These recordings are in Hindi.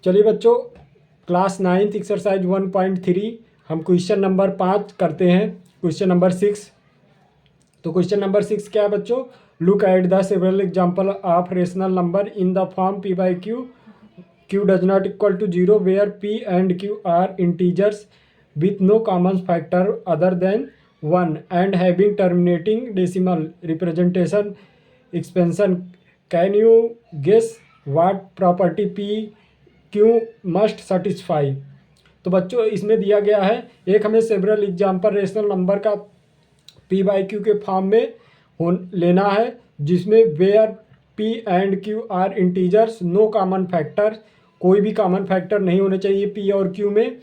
चलिए बच्चों, क्लास 9th एक्सरसाइज 1.3 हम क्वेश्चन नंबर 5 करते हैं। Question number 6। तो क्वेश्चन नंबर 6 क्या है बच्चों? Look at the several example of rational number in the form p by q, q does not equal to 0 where p and q are integers with no common factor other than 1 and having terminating decimal representation expansion. Can you guess what property p q must satisfy? तो बच्चों इसमें दिया गया है, एक हमें सेवरल एग्जाम्पल रेशनल नंबर का p बाई क्यू के फॉर्म में लेना है, जिसमें where p and q are integers, no common factor, कोई भी कॉमन फैक्टर नहीं होने चाहिए p और q में,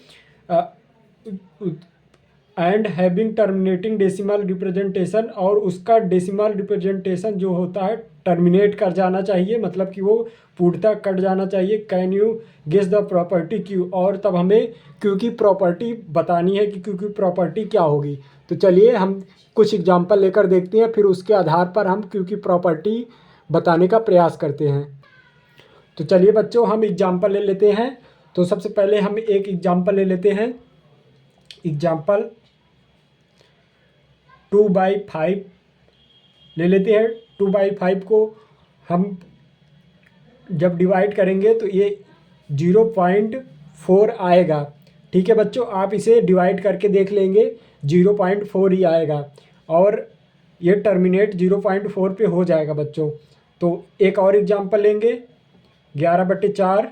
and having terminating decimal representation, और उसका डेसिमल रिप्रेजेंटेशन जो होता है टर्मिनेट कर जाना चाहिए, मतलब कि वो पूर्णतः कट जाना चाहिए। Can you guess the property q, और तब हमें क्यू की प्रॉपर्टी बतानी है कि क्यू की प्रॉपर्टी क्या होगी। तो चलिए हम कुछ एग्जांपल लेकर देखते हैं, फिर उसके आधार पर हम क्यू की प्रॉपर्टी बताने का प्रयास करते हैं। तो चलिए बच्चों हम एग्जांपल ले लेते हैं। तो सबसे पहले हम एक एग्जांपल ले लेते हैं। एग्जाम्पल 2/5 ले लेते हैं। 2/5 को हम जब डिवाइड करेंगे तो ये 0.4 आएगा। ठीक है बच्चों, आप इसे डिवाइड करके देख लेंगे, 0.4 ही आएगा, और ये टर्मिनेट 0.4 पे हो जाएगा बच्चों। तो एक और एग्जाम्पल लेंगे, 11/4,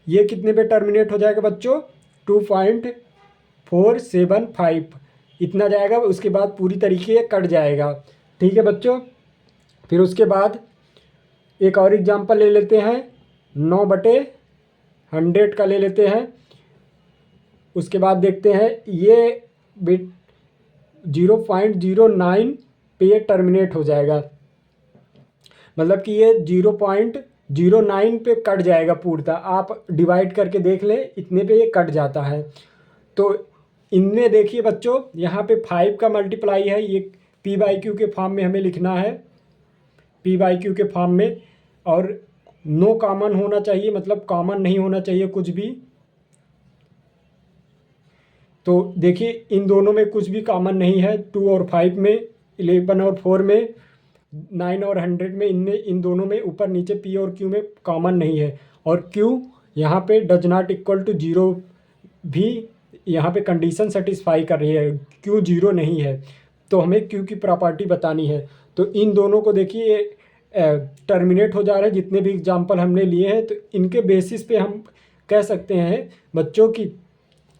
ये कितने पे टर्मिनेट हो जाएगा बच्चों? 2.475 इतना जाएगा, उसके बाद पूरी तरीके कट जाएगा। ठीक है बच्चों, फिर उसके बाद एक और एग्जांपल ले लेते हैं, 9/100 का ले लेते हैं। उसके बाद देखते हैं ये 0.09 पे टर्मिनेट हो जाएगा, मतलब कि ये 0.09 पे कट जाएगा पूर्णतः। आप डिवाइड करके देख लें, इतने पे ये कट जाता है। तो इनमें देखिए बच्चों, यहाँ पे 5 का मल्टीप्लाई है, ये p बाई क्यू के फॉर्म में हमें लिखना है, p बाई क्यू के फॉर्म में, और नो कॉमन होना चाहिए, मतलब कॉमन नहीं होना चाहिए कुछ भी। तो देखिए इन दोनों में कुछ भी कॉमन नहीं है, 2 और 5 में, 11 और 4 में, 9 और 100 में, इनमें इन दोनों में ऊपर नीचे p और q में कॉमन नहीं है। और q यहाँ पे डज नॉट इक्वल टू 0 भी यहाँ पे कंडीशन सेटिस्फाई कर रही है, q 0 नहीं है। तो हमें q की प्रॉपर्टी बतानी है। तो इन दोनों को देखिए टर्मिनेट हो जा रहे हैं, जितने भी एग्जाम्पल हमने लिए हैं। तो इनके बेसिस पे हम कह सकते हैं बच्चों कि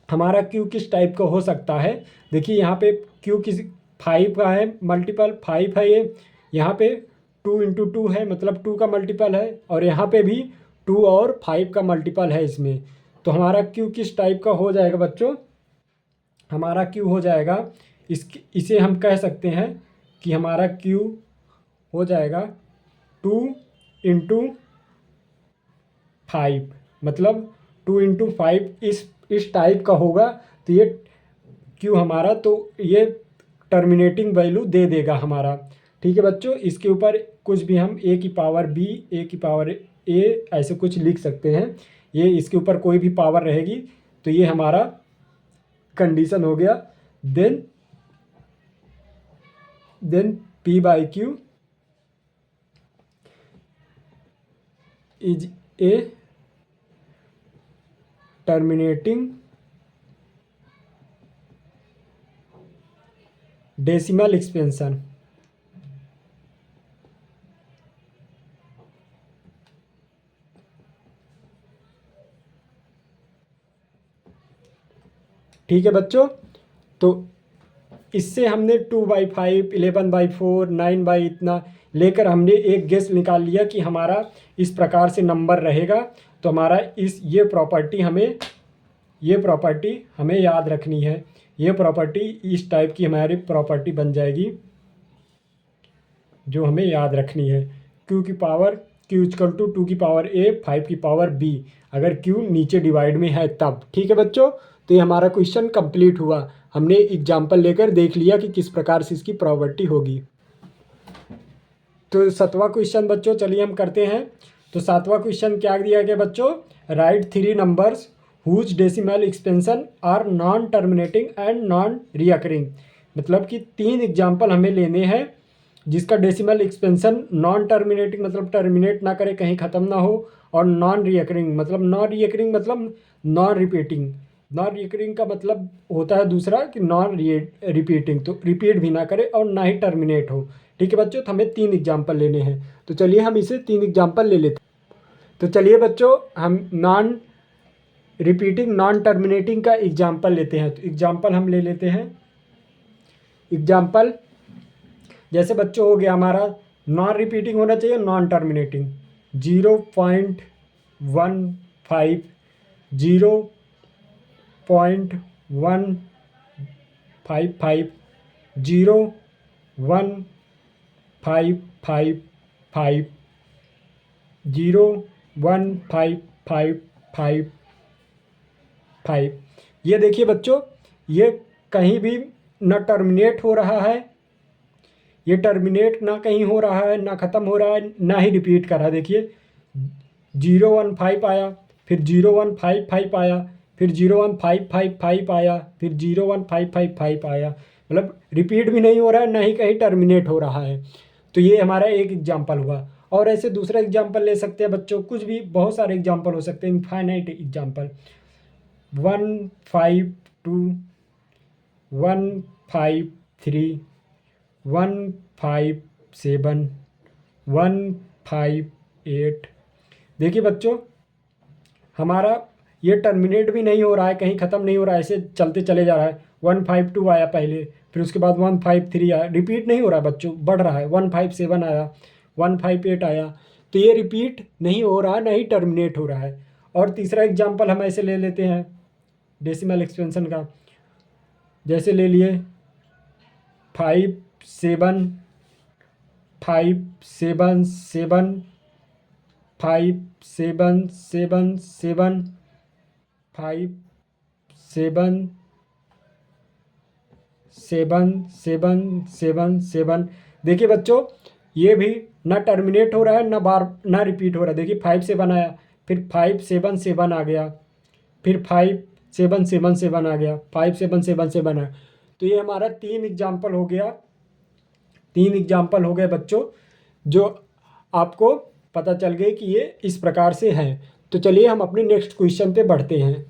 हमारा q किस टाइप का हो सकता है। देखिए यहाँ पे q किस 5 का है, मल्टीपल 5 है, ये यहाँ पे 2 × 2 है, मतलब 2 का मल्टीपल है, और यहाँ पे भी 2 और 5 का मल्टीपल है इसमें। तो हमारा q किस टाइप का हो जाएगा बच्चों? हमारा q हो जाएगा, इसे हम कह सकते हैं कि हमारा q हो जाएगा 2 × 5, मतलब 2 × 5 इस टाइप का होगा। तो ये q हमारा, तो ये टर्मिनेटिंग वैल्यू दे देगा हमारा। ठीक है बच्चों, इसके ऊपर कुछ भी हम a की पावर b, a की पावर a ऐसे कुछ लिख सकते हैं। ये इसके ऊपर कोई भी पावर रहेगी, तो ये हमारा कंडीशन हो गया। Then p by q is a terminating decimal expansion. ठीक है बच्चों, तो इससे हमने 2/5, 11/4, 9 इतना लेकर हमने एक गेस निकाल लिया कि हमारा इस प्रकार से नंबर रहेगा। तो हमारा ये प्रॉपर्टी हमें याद रखनी है। ये प्रॉपर्टी इस टाइप की हमारी प्रॉपर्टी बन जाएगी, जो हमें याद रखनी है। q की पावर q इक्वल टू 2 की पावर a, 5 की पावर b, अगर q नीचे डिवाइड में है तब। ठीक है बच्चों, तो ये हमारा क्वेश्चन कंप्लीट हुआ। हमने एग्जाम्पल लेकर देख लिया कि किस प्रकार से इसकी प्रॉपर्टी होगी। तो 7वां क्वेश्चन बच्चों चलिए हम करते हैं। तो 7वां क्वेश्चन क्या दिया गया बच्चों, write 3 numbers whose decimal expansion are non terminating and non recurring. मतलब कि 3 एग्जाम्पल हमें लेने हैं जिसका डेसिमल एक्सपेंशन नॉन टर्मिनेटिंग मतलब टर्मिनेट ना करे, कहीं ख़त्म ना हो, और नॉन रिकरिंग मतलब नॉन रिपीटिंग। नॉन रिकरिंग का मतलब होता है दूसरा कि नॉन रिपीटिंग, तो रिपीट भी ना करे और ना ही टर्मिनेट हो। ठीक है बच्चों, तो हमें 3 एग्जाम्पल लेने हैं, तो चलिए हम इसे 3 एग्जाम्पल ले लेते हैं। तो चलिए बच्चों हम नॉन रिपीटिंग नॉन टर्मिनेटिंग का एग्जाम्पल लेते हैं। तो एग्जाम्पल हम ले लेते हैं। एग्जाम्पल जैसे बच्चों हो गया हमारा नॉन रिपीटिंग होना चाहिए, नॉन टर्मिनेटिंग 0.15, 0.155, 0.1555, 0.1555। ये देखिए बच्चों, ये कहीं भी न टर्मिनेट हो रहा है, ये टर्मिनेट ना कहीं हो रहा है, ना ख़त्म हो रहा है, ना ही रिपीट कर रहा है। देखिए 015 आया, फिर 0155 आया, फिर 01555 आया, फिर 01555 आया। मतलब रिपीट भी नहीं हो रहा है, ना ही कहीं टर्मिनेट हो रहा है। तो ये हमारा एक एग्जाम्पल हुआ। और ऐसे दूसरा एग्जाम्पल ले सकते हैं बच्चों, कुछ भी बहुत सारे एग्जाम्पल हो सकते हैं, इनफाइनाइट एग्जाम्पल 152, 153, 157, 158। देखिए बच्चों हमारा ये टर्मिनेट भी नहीं हो रहा है, कहीं ख़त्म नहीं हो रहा है, ऐसे चलते चले जा रहा है। 152 आया पहले, फिर उसके बाद 153 आया, रिपीट नहीं हो रहा है बच्चों, बढ़ रहा है। 157 आया, 158 आया, तो ये रिपीट नहीं हो रहा है, नहीं टर्मिनेट हो रहा है। और तीसरा एग्जाम्पल हम ऐसे ले लेते हैं डेसिमल एक्सपेंशन का, जैसे ले लिए 577, 577, 5777, 57777। देखिए बच्चों ये भी ना टर्मिनेट हो रहा है, ना रिपीट हो रहा है। देखिए 57 आया, फिर 577 आ गया, फिर 5777 आ गया, 5777 आया। तो ये हमारा 3 एग्जाम्पल हो गया, 3 एग्जाम्पल हो गए बच्चों, जो आपको पता चल गए कि ये इस प्रकार से हैं। तो चलिए हम अपने नेक्स्ट क्वेश्चन पे बढ़ते हैं।